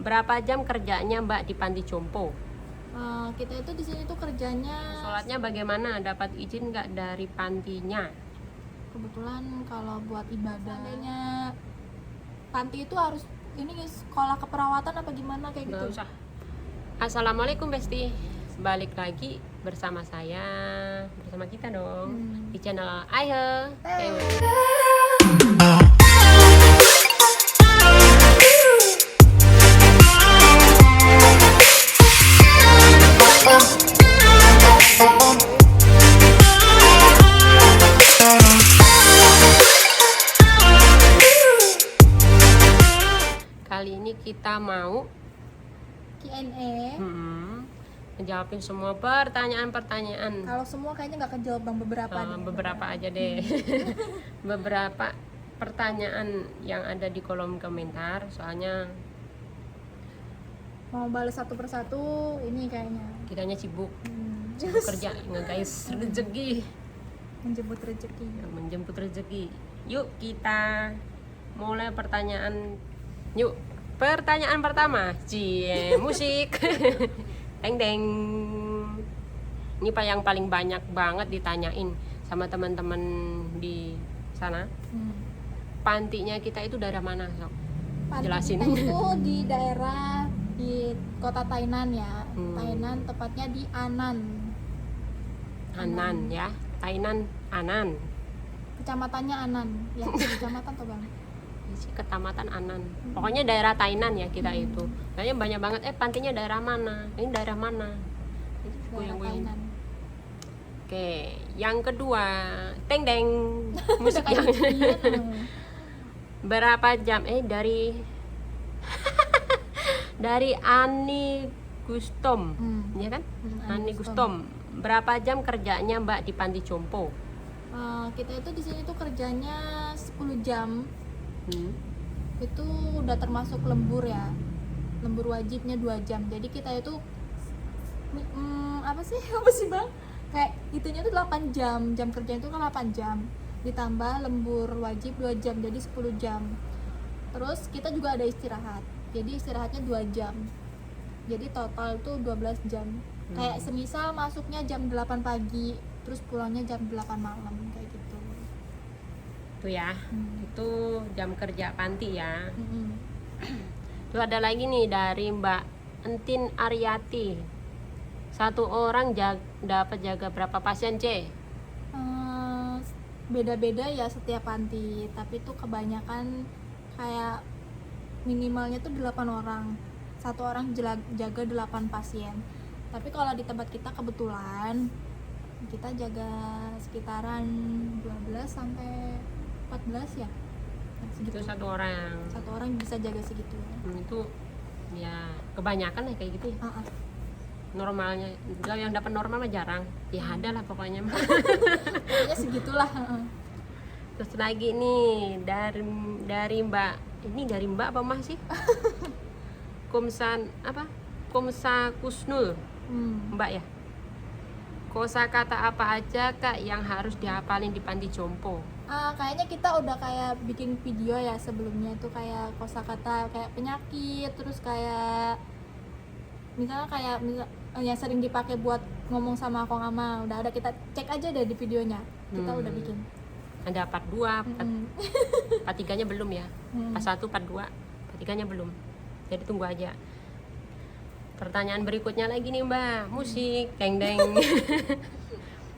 Berapa jam kerjanya Mbak di panti jompo? Kita itu di sini tuh kerjanya Sholatnya bagaimana? Dapat izin nggak dari pantinya? kebetulan kalau buat ibadah. Seandainya panti itu harus ini sekolah keperawatan apa gimana kayak Nggak gitu? usah. Assalamualaikum Besti. Balik lagi bersama saya, bersama kita dong di channel Ayo. Kali ini kita mau Q&A. menjawabin semua pertanyaan-pertanyaan. Kalau semua kayaknya nggak kejawab bang, beberapa nih. Beberapa aja deh. Beberapa pertanyaan yang ada di kolom komentar, soalnya Mau balas satu persatu ini kayaknya. kitanya sibuk kerja guys, rezeki, Menjemput rezeki. menjemput rezeki. Yuk kita mulai pertanyaan. Yuk, pertanyaan pertama. Cie, musik. Deng deng. Ini Pak yang paling banyak banget ditanyain sama teman-teman di sana. Pantinya kita itu daerah mana, Sok? Panti Jelasin. kita itu di daerah di kota Tainan ya. Tainan tepatnya di Anan. Anan ya. Tainan Anan. Kecamatannya Anan. Ya, kecamatan tuh bang. Kecamatan Anan. Pokoknya daerah Tainan ya kita itu. Kayaknya banyak banget pantinya daerah mana? Ini daerah mana? Daerah Tainan. Oke, yang kedua, teng deng. Musik yang berapa jam dari Ani Gustom, ya kan? Ani Gustom. Berapa jam kerjanya Mbak di panti jompo? Kita itu di sini tuh kerjanya 10 jam. Itu udah termasuk lembur ya. Lembur wajibnya 2 jam. Jadi kita itu apa sih bang? Kayak itunya tuh 8 jam. Jam kerja itu kan 8 jam. Ditambah lembur wajib 2 jam, jadi 10 jam. Terus kita juga ada istirahat. Jadi istirahatnya 2 jam. Jadi total tuh 12 jam. Kayak semisal masuknya jam 8 pagi, terus pulangnya jam 8 malam kayak gitu. Itu ya. Itu jam kerja panti ya. Mm-mm. Terus ada lagi nih dari Mbak Entin Aryati. Satu orang dapat jaga berapa pasien, C? Beda-beda ya setiap panti, tapi tuh kebanyakan kayak minimalnya tuh 8 orang. Satu orang jaga 8 pasien. Tapi kalau di tempat kita kebetulan kita jaga sekitaran 12 sampai 14 ya. Itu satu orang. Satu orang bisa jaga segitu. Itu ya kebanyakan ya kayak gitu ya. Normalnya kalau yang dapat normal mah jarang. Ya ada lah pokoknya. Kayaknya segitulah. Terus lagi nih dari Mbak, ini dari Mbak apa Mah sih? Komsa Kusnul. Mbak ya. Kosakata apa aja Kak yang harus dihafalin di panti jompo? Kayaknya kita udah kayak bikin video ya sebelumnya tuh, kayak kosakata kayak penyakit, terus kayak misalnya yang sering dipakai buat ngomong sama Kong Ama, udah ada, kita cek aja deh di videonya, kita udah bikin. Ada part 2, part 3-nya belum ya. Part 1, part 2, part 3-nya belum. Jadi tunggu aja. Pertanyaan berikutnya lagi nih Mbak, musik deng deng.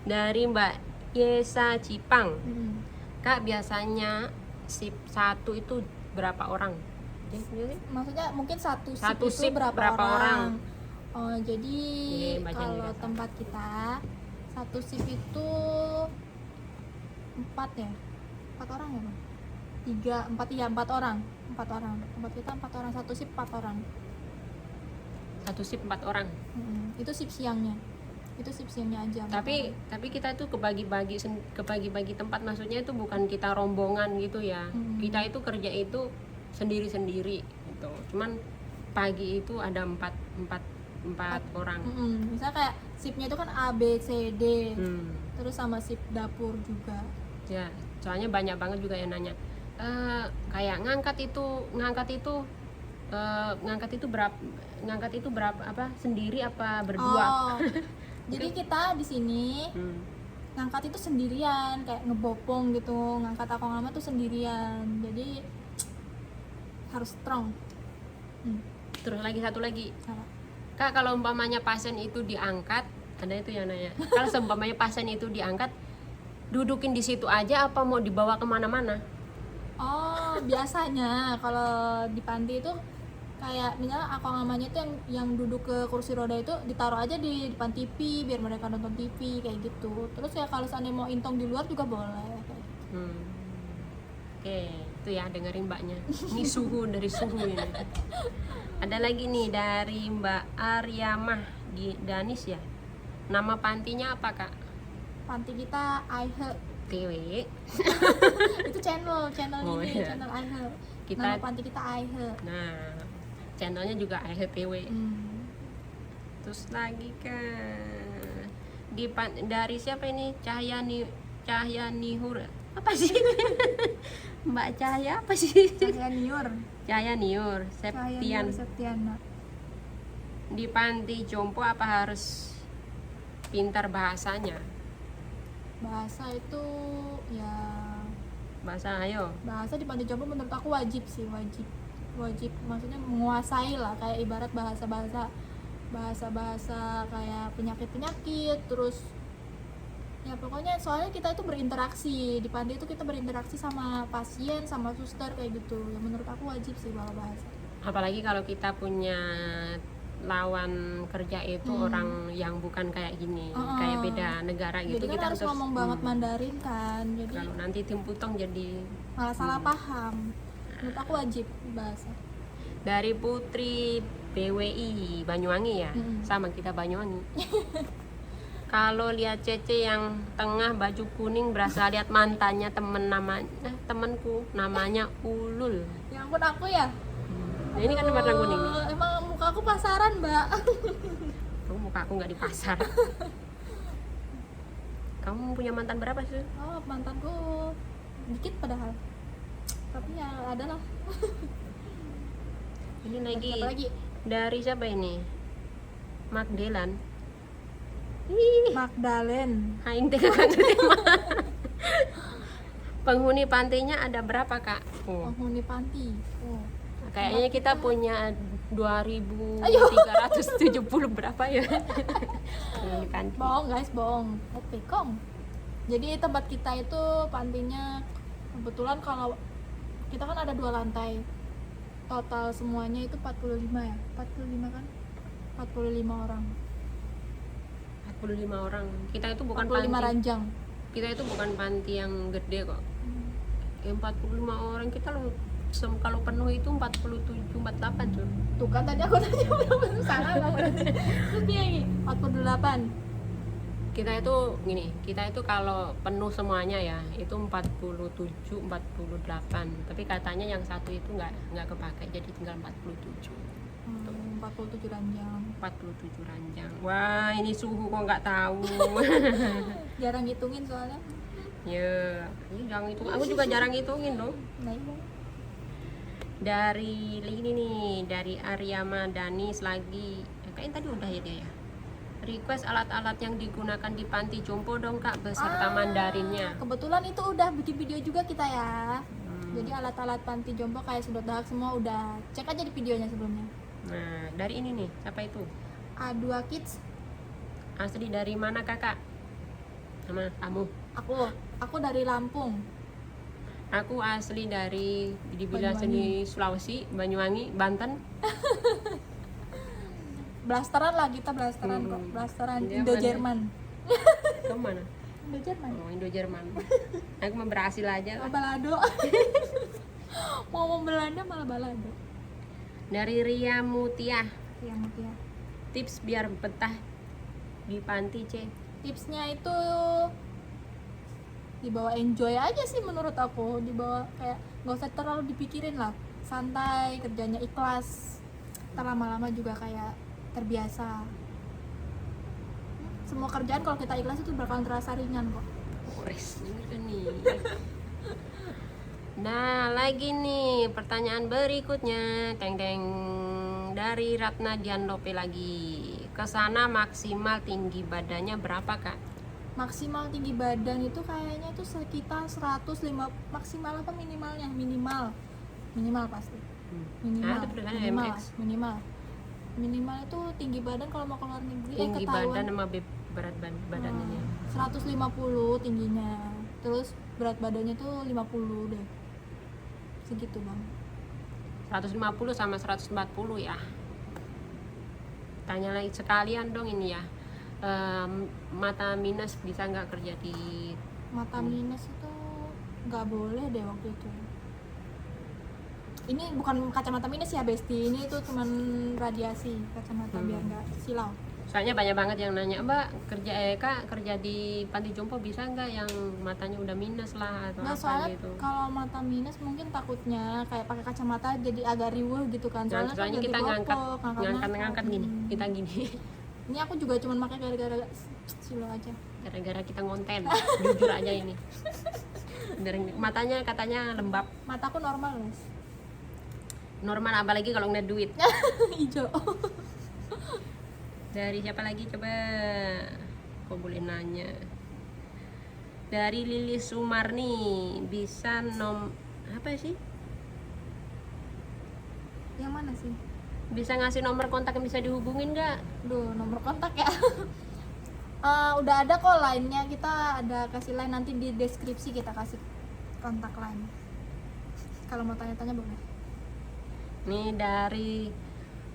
Dari Mbak Yesa Cipang. Kak, biasanya sip 1 itu berapa orang? Maksudnya mungkin satu Satu sip sip itu berapa orang? Oh, jadi Bacain kalau juga. tempat kita satu sip itu 4 ya? 4 orang ya bang? 4 orang. Tempat kita 4 orang, satu sip 4 orang. Satu sip 4 orang. Itu sip siangnya. Itu sip siangnya aja. Tapi kita itu kebagi-bagi tempat, maksudnya itu bukan kita rombongan gitu ya. Kita itu kerja itu sendiri-sendiri gitu. Cuman pagi itu ada 4 orang. Misalnya kayak sipnya itu kan A, B, C, D. Terus sama sip dapur juga. Ya, soalnya banyak banget juga yang nanya. Kayak ngangkat itu ngangkat itu berapa apa sendiri apa berdua? Oh, jadi kita di sini ngangkat itu sendirian, kayak ngebopong gitu. Ngangkat akong lama tuh sendirian, jadi harus strong. Terus lagi satu lagi, Apa? Kak, kalau umpamanya pasien itu diangkat, ada itu yang nanya, kalau seumpamanya pasien itu diangkat, dudukin di situ aja apa mau dibawa kemana-mana? Oh, biasanya kalau di panti itu kayak misalnya akong lamanya itu yang duduk ke kursi roda itu ditaruh aja di depan TV biar mereka nonton TV kayak gitu. Terus ya kalau seandainya mau intong di luar juga boleh kayak gitu. Oke, itu ya dengerin mbaknya. Ini suhu dari suhu ini. Ada lagi nih dari Mbak Aryamah di Danis ya. Nama pantinya apa kak? Panti kita IHE. TW. Itu channel Oh, ini, iya. channel IHE. Kita- Nama panti kita IHE. Nah, channelnya juga IHTW. Terus lagi kan dari siapa ini? Cahya Nihur. Apa sih? Mbak Cahya apa sih? Cahya Niur. Cahya Niur, Cahya Septian. Niur Septiana. Di panti jompo apa harus pintar bahasanya? Bahasa itu ya Bahasa ayo. bahasa di panti jompo menurut aku wajib sih, wajib maksudnya menguasai lah, kayak ibarat bahasa kayak penyakit terus ya pokoknya soalnya kita itu berinteraksi di panti itu, kita berinteraksi sama pasien sama suster kayak gitu ya, menurut aku wajib sih bawa bahasa. Apalagi kalau kita punya lawan kerja itu orang yang bukan kayak gini, kayak beda negara gitu, Jadi kan kita harus ngomong banget Mandarin kan, jadi kalau nanti tim putong jadi. malah salah paham. Menurut aku wajib bahasa. Dari Putri BWI Banyuwangi ya, sama kita Banyuwangi. Kalau lihat Cece yang tengah baju kuning berasa lihat mantannya temenku namanya Ulul. Ya ampun, aku ya. Nah, ini kan warna kuning nih. Emang muka aku pasaran, Mbak. Kamu muka aku nggak di pasar. Kamu punya mantan berapa sih? Oh, mantanku dikit padahal. Tapi ya ada lah. Ini lagi, Siapa lagi? dari siapa ini? Magdelan. Magdalen. Aing teh kakak terima. Penghuni pantinya ada berapa kak? Penghuni panti. Oh. Kayaknya kita punya 2.370 berapa ya? Penghuni panti. Bohong guys, bohong. Oke, kong. Jadi tempat kita itu pantinya kebetulan kalau kita kan ada 2 lantai. Total semuanya itu 45 ya? 45 kan? 45 orang. 45 orang. Kita itu bukan 45 panti. ranjang. Kita itu bukan panti yang gede kok. 45 orang kita loh. Kalau penuh itu 47, 48 tuh. Tuh kan tadi aku tanya berapa, salah lah berarti. Terus dia ini 48. Kita itu kalau penuh semuanya ya itu 47, 48. Tapi katanya yang satu itu nggak kepakai, jadi tinggal 47. 47 ranjang. 47 ranjang. Wah, ini suhu kok nggak tahu. Jarang ngitungin soalnya. Ya, ini jangan hitung. Aku juga jarang hitungin dong. Nah, iya. Dari ini nih, dari Aryama Danis lagi. Kayaknya tadi udah ya dia ya. Request alat-alat yang digunakan di panti jompo dong kak, beserta Mandarinnya. Kebetulan itu udah bikin video juga kita ya. Jadi alat-alat panti jompo kayak sedot dahak semua udah. Cek aja di videonya sebelumnya. Nah, dari ini nih, siapa itu? A2 Kids. Asli dari mana kakak? Sama kamu? Aku dari Lampung. Aku asli dari dibilang seni Sulawesi, Banyuwangi, Banten. Blasteran lah kita, blasteran kok. Blasteran Dia Indo-Jerman. Kamu mana? Indo-Jerman. Oh, Indo-Jerman. Aku mau berhasil aja lah. Balado. Mau Belanda malah balado. Dari Ria Mutia, Yang ya. tips biar betah di panti C. Tipsnya itu dibawa enjoy aja sih menurut aku, dibawa kayak nggak usah terlalu dipikirin lah, santai, kerjanya ikhlas, ntar lama-lama juga kayak terbiasa. Semua kerjaan kalau kita ikhlas itu bakalan terasa ringan kok. Kores ini kan nih. Nah, lagi nih pertanyaan berikutnya. Teng teng dari Ratna Diandope lagi. Kesana maksimal tinggi badannya berapa, Kak? Maksimal tinggi badan itu kayaknya tuh sekitar 105, maksimal apa minimalnya? Minimal pasti. Nah, itu tulisannya Minimal, MX. minimal itu tinggi badan kalau mau ke luar negeri Tinggi ketahuan badan sama berat badannya. 150 tingginya. Terus berat badannya tuh 50 deh. Segitu, Bang. 150 sama 140 ya. Tanya lagi sekalian dong ini ya. Mata minus bisa nggak kerja di Mata minus itu nggak boleh deh waktu itu. Ini bukan kacamata minus ya, Besti. Ini tuh cuman radiasi kacamata biar nggak silau. Soalnya banyak banget yang nanya, Mbak Kak kerja di panti jompo bisa nggak yang matanya udah minus lah atau Nggak, apa soalnya gitu. kalau mata minus mungkin takutnya kayak pakai kacamata jadi agak riweh gitu kan. Nah, Soalnya, soalnya kan kita ngangkat ngangkat gini, kita gini. Ini aku juga cuma pakai gara-gara silau aja. Gara-gara kita ngonten, jujur aja ini. Matanya katanya lembab. Mataku normal, guys. Normal apalagi kalau ngeliat duit. Hijau. Dari siapa lagi coba? Kok boleh nanya? Dari Lilis Sumarni, bisa apa sih? Yang mana sih? Bisa ngasih nomor kontak yang bisa dihubungin nggak? Duh, nomor kontak ya. Udah ada kok line-nya, kita ada kasih line, nanti di deskripsi kita kasih kontak line. Kalau mau tanya-tanya boleh. Nih dari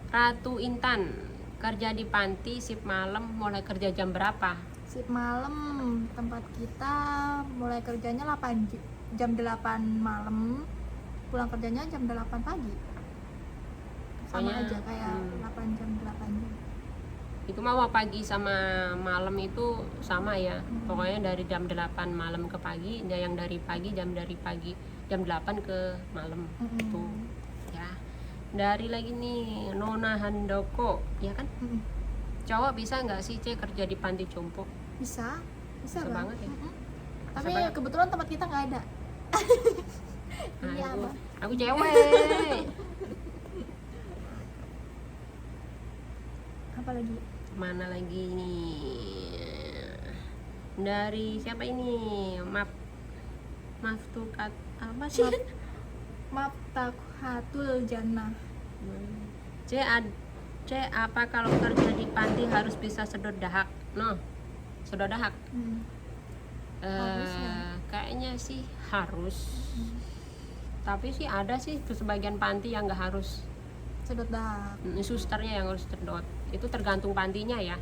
Ratu Intan, kerja di panti shift malam, mulai kerja jam berapa? Sip malam, tempat kita mulai kerjanya jam 8 malam, pulang kerjanya jam 8 pagi. Sama Pokoknya, aja kayak 8 jam 8 jam. Itu mau pagi sama malam itu sama ya. Pokoknya dari jam 8 malam ke pagi, yang dari pagi jam 8 ke malam itu ya. Dari lagi nih Nona Handoko, ya kan? Cowok bisa nggak sih kerja di panti jompo? Bisa Bisa Bang. banget ya. Tapi Bisa banget. kebetulan tempat kita nggak ada. Iya, Aduh, Bang. aku cewek. Apa lagi? Mana lagi nih? Dari siapa ini? Maaf tuh apa sih? Maftahatul Jannah. C apa kalau kerja di panti harus bisa sedot dahak? No, sedot dahak. Harusnya. Kayaknya sih harus. Tapi sih ada sih tuh sebagian panti yang nggak harus. Sedot dahak. Susternya yang harus sedot. Itu tergantung pantinya ya.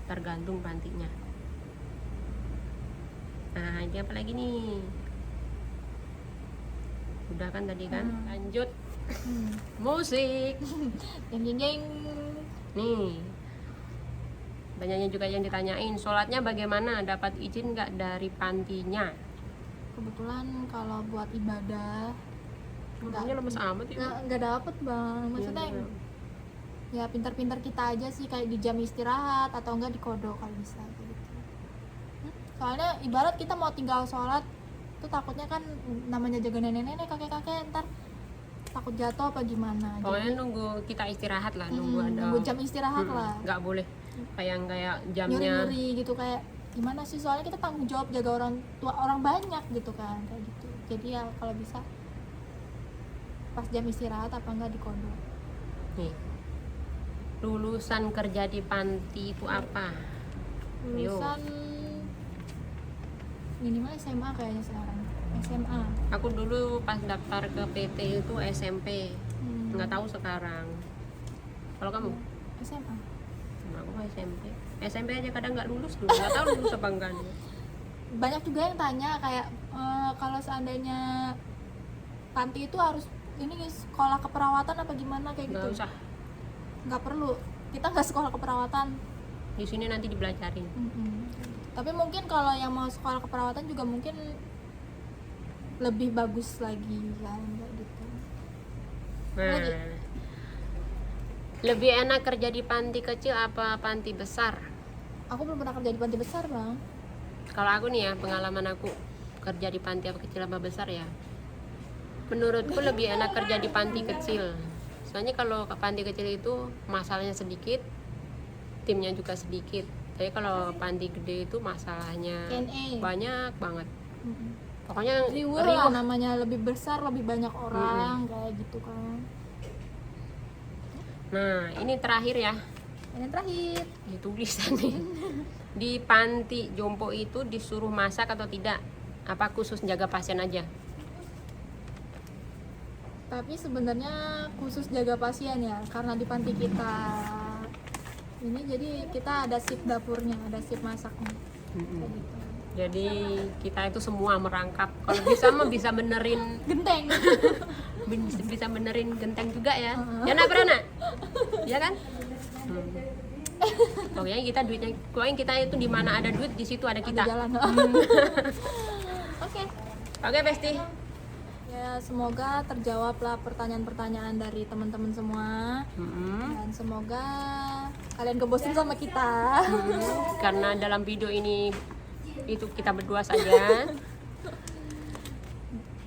Tergantung pantinya. Nah, ini apa lagi nih? Udah kan tadi kan? Lanjut. Musik. Jeng jeng jeng. Nih. Banyaknya juga yang ditanyain, sholatnya bagaimana? Dapat izin nggak dari pantinya? Kebetulan kalau buat ibadah Udah lemes amat ya. nggak dapet, Bang. Maksudnya Iya. ya pintar-pintar kita aja sih, kayak di jam istirahat atau enggak di kodok kalau bisa kayak gitu. Soalnya ibarat kita mau tinggal sholat tuh takutnya kan namanya jaga nenek-nenek, kakek-kakek, ntar takut jatuh apa gimana. Pokoknya nunggu kita istirahat lah, nunggu jam istirahat lah. Nggak boleh kayak jamnya. Nyuri-nyuri gitu, kayak gimana sih, soalnya kita tanggung jawab jaga orang tua, orang banyak gitu kan, kayak gitu. Jadi ya kalau bisa pas jam istirahat apa enggak di kodok. Nih. Lulusan kerja di panti itu apa? Lulusan minimal SMA kayaknya sekarang. SMA. Aku dulu pas daftar ke PT itu SMP. Nggak tahu sekarang. Kalau kamu? SMA. Aku SMP. SMP aja kadang nggak lulus dulu. Nggak tahu lulus apa enggak. Banyak juga yang tanya kayak kalau seandainya panti itu harus ini sekolah keperawatan apa gimana kayak gitu. Nggak usah. Nggak perlu. Kita nggak sekolah keperawatan. Di sini nanti dibelajarin. Tapi mungkin kalau yang mau sekolah keperawatan juga mungkin lebih bagus lagi kan, kayak gitu. Nah, lebih enak kerja di panti kecil apa panti besar? Aku belum pernah kerja di panti besar, Bang. Kalau aku nih ya, pengalaman aku kerja di panti apa kecil apa besar ya, menurutku lebih enak kerja di panti kecil. Soalnya kalau ke panti kecil itu masalahnya sedikit, timnya juga sedikit. Tapi kalau panti gede itu masalahnya KNE. banyak banget. Mm-mm. Pokoknya Riweuh lah namanya, lebih besar, lebih banyak orang kayak gitu kan. Nah, ini terakhir ya. Yang terakhir, Ini tulisan nih. Di panti jompo itu disuruh masak atau tidak? Apa khusus jaga pasien aja? tapi sebenarnya khusus jaga pasien ya, karena di panti kita ini jadi kita ada sip dapurnya, ada sip masaknya. Kayak gitu. Jadi kita itu semua merangkap. Kalau bisa mah bisa benerin Genteng. bisa benerin genteng juga ya. Ya nak Brana? Ya kan? Pokoknya kita duitnya, pokoknya kita itu di mana ada duit di situ ada kita. Ada jalan. Oke. Oke, Besti. Ya, semoga terjawablah pertanyaan-pertanyaan dari teman-teman semua. Dan semoga kalian kebosan sama kita. Karena dalam video ini itu kita berdua saja.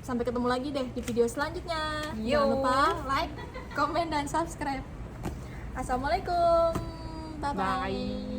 Sampai ketemu lagi deh di video selanjutnya. Yo. Jangan lupa like, komen, dan subscribe. Assalamualaikum. Bye-bye. Bye.